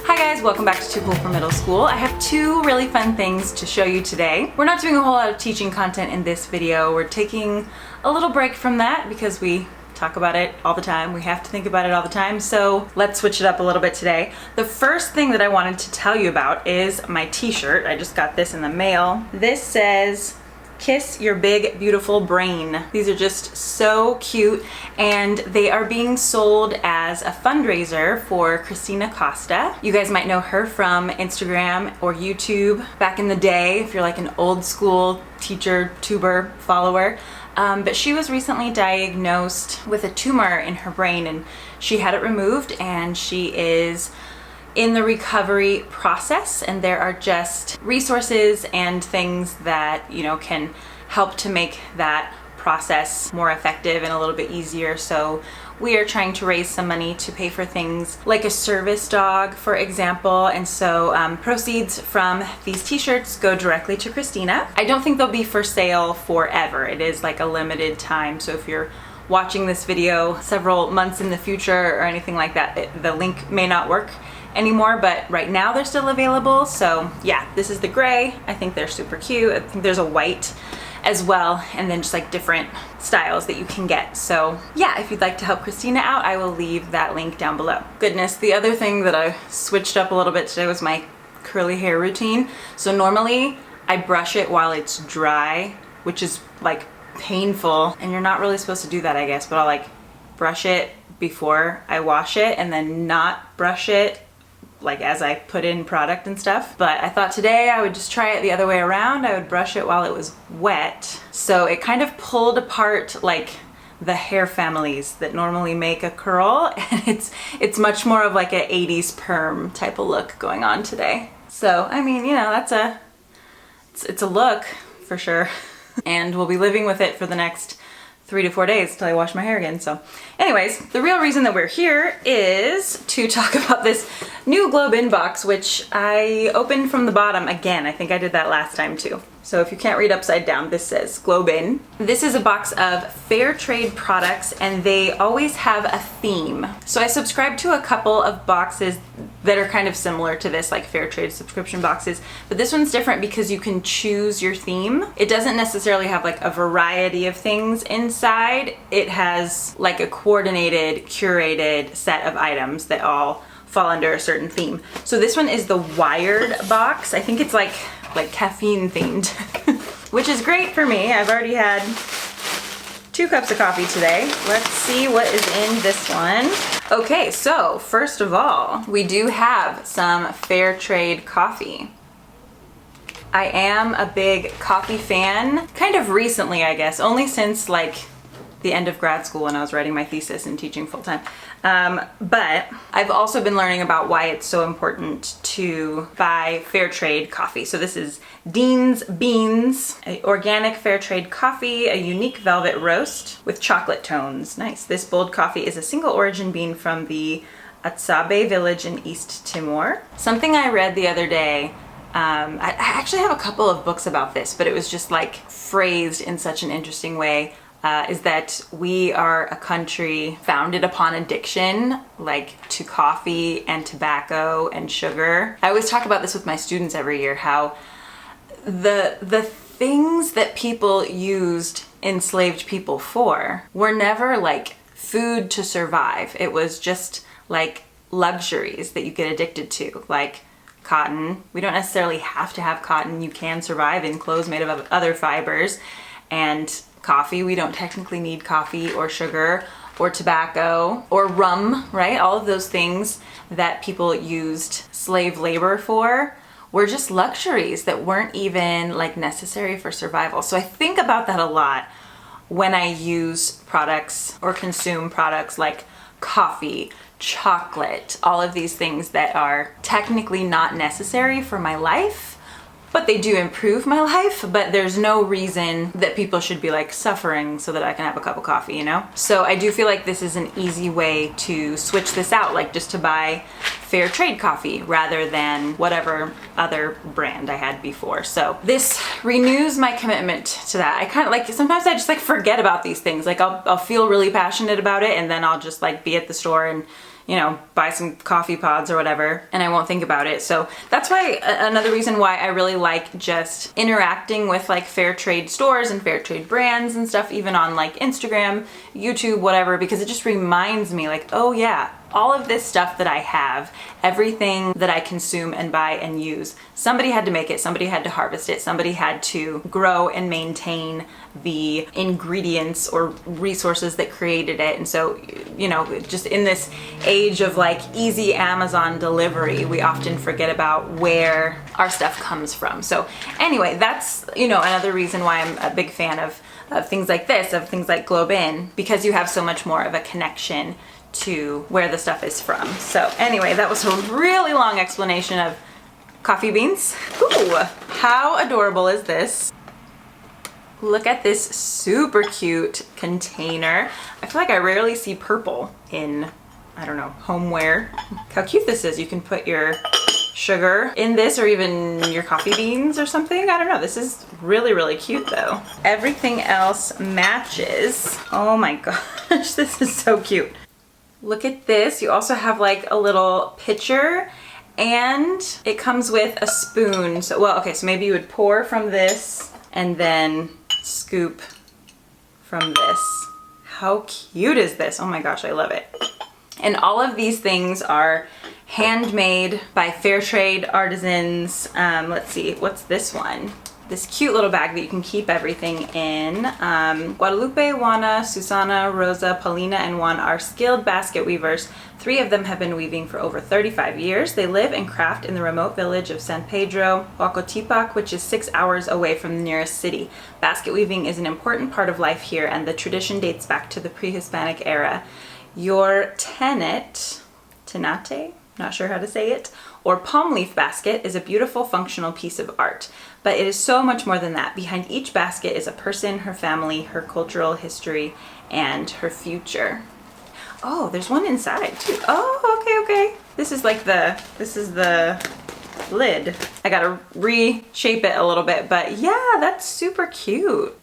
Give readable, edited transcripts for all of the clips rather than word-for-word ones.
Hi guys, welcome back to Too Cool for Middle School. I have two really fun things to show you today. We're not doing a whole lot of teaching content in this video. We're taking a little break from that because we talk about it all the time. We have to think about it all the time, so let's switch it up a little bit today. The first thing that I wanted to tell you about is my t-shirt. I just got this in the mail. This says, "Kiss your big beautiful brain." These are just so cute, and they are being sold as a fundraiser for Christina Costa. You guys might know her from Instagram or YouTube back in the day if you're like an old school teacher tuber follower. But she was recently diagnosed with a tumor in her brain, and she had it removed, and she is in the recovery process, and there are just resources and things that, you know, can help to make that process more effective and a little bit easier. So we are trying to raise some money to pay for things like a service dog, for example, and so proceeds from these t-shirts go directly to Christina. I don't think they'll be for sale forever. It is like a limited time, so if you're watching this video several months in the future or anything like that, the link may not work anymore, but right now they're still available. So yeah, this is the gray. I think they're super cute. I think there's a white as well, and then just like different styles that you can get. So yeah, if you'd like to help Christina out, I will leave that link down below. Goodness, the other thing that I switched up a little bit today was my curly hair routine. So normally I brush it while it's dry, which is like painful, and you're not really supposed to do that, I guess, but I'll like brush it before I wash it and then not brush it like as I put in product and stuff. But I thought today I would just try it the other way around. I would brush it while it was wet. So it kind of pulled apart like the hair families that normally make a curl, and it's much more of like a 80s perm type of look going on today. So I mean, you know, it's a look for sure. And we'll be living with it for the next 3 to 4 days till I wash my hair again. So anyways, the real reason that we're here is to talk about this new Globein box, which I opened from the bottom again. I think I did that last time too. So if you can't read upside down, this says Globein. This is a box of fair trade products, and they always have a theme. So I subscribe to a couple of boxes that are kind of similar to this, like fair trade subscription boxes, but this one's different because you can choose your theme. It doesn't necessarily have like a variety of things inside. It has like a coordinated, curated set of items that all fall under a certain theme. So this one is the wired box. I think it's like caffeine themed, which is great for me. I've already had 2 cups of coffee today. Let's see what is in this one. Okay, so first of all, we do have some fair trade coffee. I am a big coffee fan, kind of recently, I guess, only since like the end of grad school when I was writing my thesis and teaching full-time. But I've also been learning about why it's so important to buy fair trade coffee. So this is Dean's Beans, organic fair trade coffee, a unique velvet roast with chocolate tones. Nice. This bold coffee is a single origin bean from the Atsabe village in East Timor. Something I read the other day, I actually have a couple of books about this, but it was just like phrased in such an interesting way. Is that we are a country founded upon addiction, like to coffee and tobacco and sugar. I always talk about this with my students every year, how the things that people used enslaved people for were never like food to survive. It was just like luxuries that you get addicted to, like cotton. We don't necessarily have to have cotton. You can survive in clothes made of other fibers. And coffee, we don't technically need coffee or sugar or tobacco or rum, right? All of those things that people used slave labor for were just luxuries that weren't even like necessary for survival. So I think about that a lot when I use products or consume products like coffee, chocolate, all of these things that are technically not necessary for my life, but they do improve my life, but there's no reason that people should be like suffering so that I can have a cup of coffee, you know? So I do feel like this is an easy way to switch this out, like just to buy fair trade coffee rather than whatever other brand I had before. So this renews my commitment to that. I kind of like, sometimes I just like forget about these things. Like I'll feel really passionate about it, and then I'll just like be at the store and you know, buy some coffee pods or whatever, and I won't think about it. So that's why another reason why I really like just interacting with like fair trade stores and fair trade brands and stuff, even on like Instagram, YouTube, whatever, because it just reminds me like, oh yeah, all of this stuff that I have, everything that I consume and buy and use, somebody had to make it, somebody had to harvest it, somebody had to grow and maintain the ingredients or resources that created it. And so, you know, just in this age of like easy Amazon delivery, we often forget about where our stuff comes from. So anyway, that's, you know, another reason why I'm a big fan of things like this, of things like Globein, because you have so much more of a connection to where the stuff is from. So anyway, that was a really long explanation of coffee beans. Ooh, how adorable is this? Look at this super cute container. I feel like I rarely see purple in, I don't know, homeware. Look how cute this is. You can put your sugar in this, or even your coffee beans or something. I don't know. This is really, really cute though. Everything else matches. Oh my gosh, this is so cute. Look at this. You also have like a little pitcher, and it comes with a spoon. So, well, okay, so maybe you would pour from this and then scoop from this. How cute is this? Oh my gosh, I love it. And all of these things are handmade by fair trade artisans. Let's see, what's this one? This cute little bag that you can keep everything in. Guadalupe, Juana, Susana, Rosa, Paulina, and Juan are skilled basket weavers. 3 of them have been weaving for over 35 years. They live and craft in the remote village of San Pedro, Huacotipac, which is 6 hours away from the nearest city. Basket weaving is an important part of life here, and the tradition dates back to the pre-Hispanic era. Your tenate, not sure how to say it, or palm leaf basket is a beautiful functional piece of art. But it is so much more than that. Behind each basket is a person, her family, her cultural history, and her future. Oh, there's one inside too. Oh, okay. This is the lid. I gotta reshape it a little bit, but yeah, that's super cute.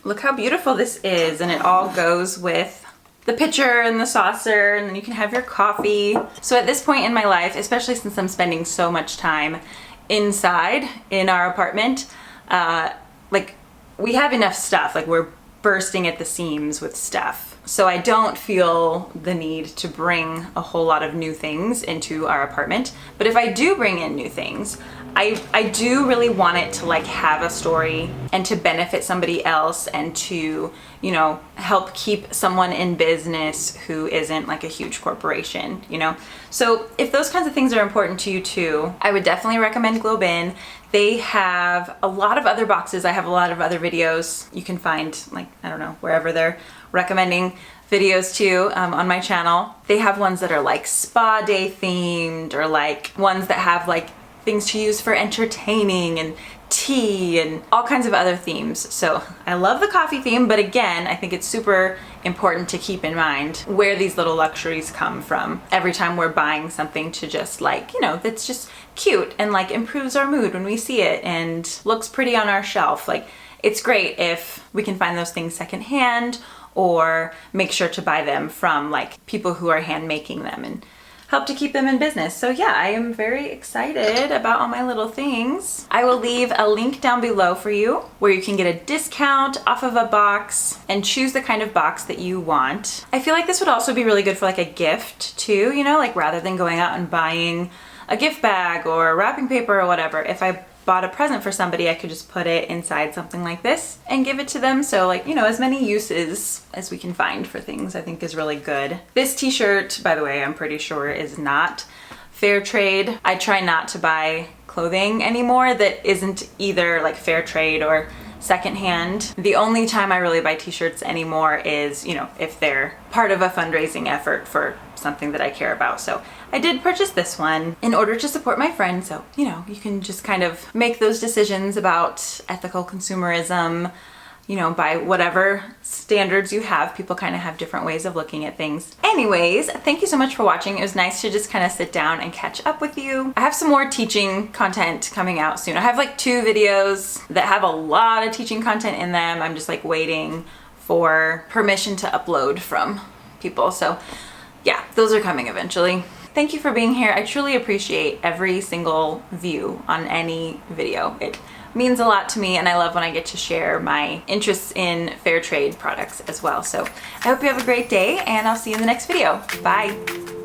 Look how beautiful this is, and it all goes with the pitcher and the saucer, and then you can have your coffee. So at this point in my life, especially since I'm spending so much time inside in our apartment, like we have enough stuff, like we're bursting at the seams with stuff. So I don't feel the need to bring a whole lot of new things into our apartment. But if I do bring in new things, I do really want it to like have a story and to benefit somebody else, and to, you know, help keep someone in business who isn't like a huge corporation, you know? So if those kinds of things are important to you too, I would definitely recommend Globein. They have a lot of other boxes. I have a lot of other videos you can find, like, I don't know, wherever they're recommending videos too, on my channel. They have ones that are like spa day themed, or like ones that have like things to use for entertaining and tea and all kinds of other themes. So I love the coffee theme, but again, I think it's super important to keep in mind where these little luxuries come from every time we're buying something to just like, you know, that's just cute and like improves our mood when we see it and looks pretty on our shelf. Like, it's great if we can find those things secondhand, or make sure to buy them from like people who are hand making them and help to keep them in business. So yeah, I am very excited about all my little things. I will leave a link down below for you where you can get a discount off of a box and choose the kind of box that you want. I feel like this would also be really good for like a gift too, you know, like rather than going out and buying a gift bag or wrapping paper or whatever. If I bought a present for somebody, I could just put it inside something like this and give it to them. So like, you know, as many uses as we can find for things, I think is really good. This t-shirt, by the way, I'm pretty sure is not fair trade. I try not to buy clothing anymore that isn't either like fair trade or secondhand. The only time I really buy t-shirts anymore is, you know, if they're part of a fundraising effort for something that I care about. So I did purchase this one in order to support my friend. So, you know, you can just kind of make those decisions about ethical consumerism, you know, by whatever standards you have. People kind of have different ways of looking at things. Anyways, thank you so much for watching. It was nice to just kind of sit down and catch up with you. I have some more teaching content coming out soon. I have like 2 videos that have a lot of teaching content in them. I'm just like waiting for permission to upload from people. So yeah, those are coming eventually. Thank you for being here. I truly appreciate every single view on any video. It means a lot to me, and I love when I get to share my interests in fair trade products as well. So I hope you have a great day, and I'll see you in the next video. Bye.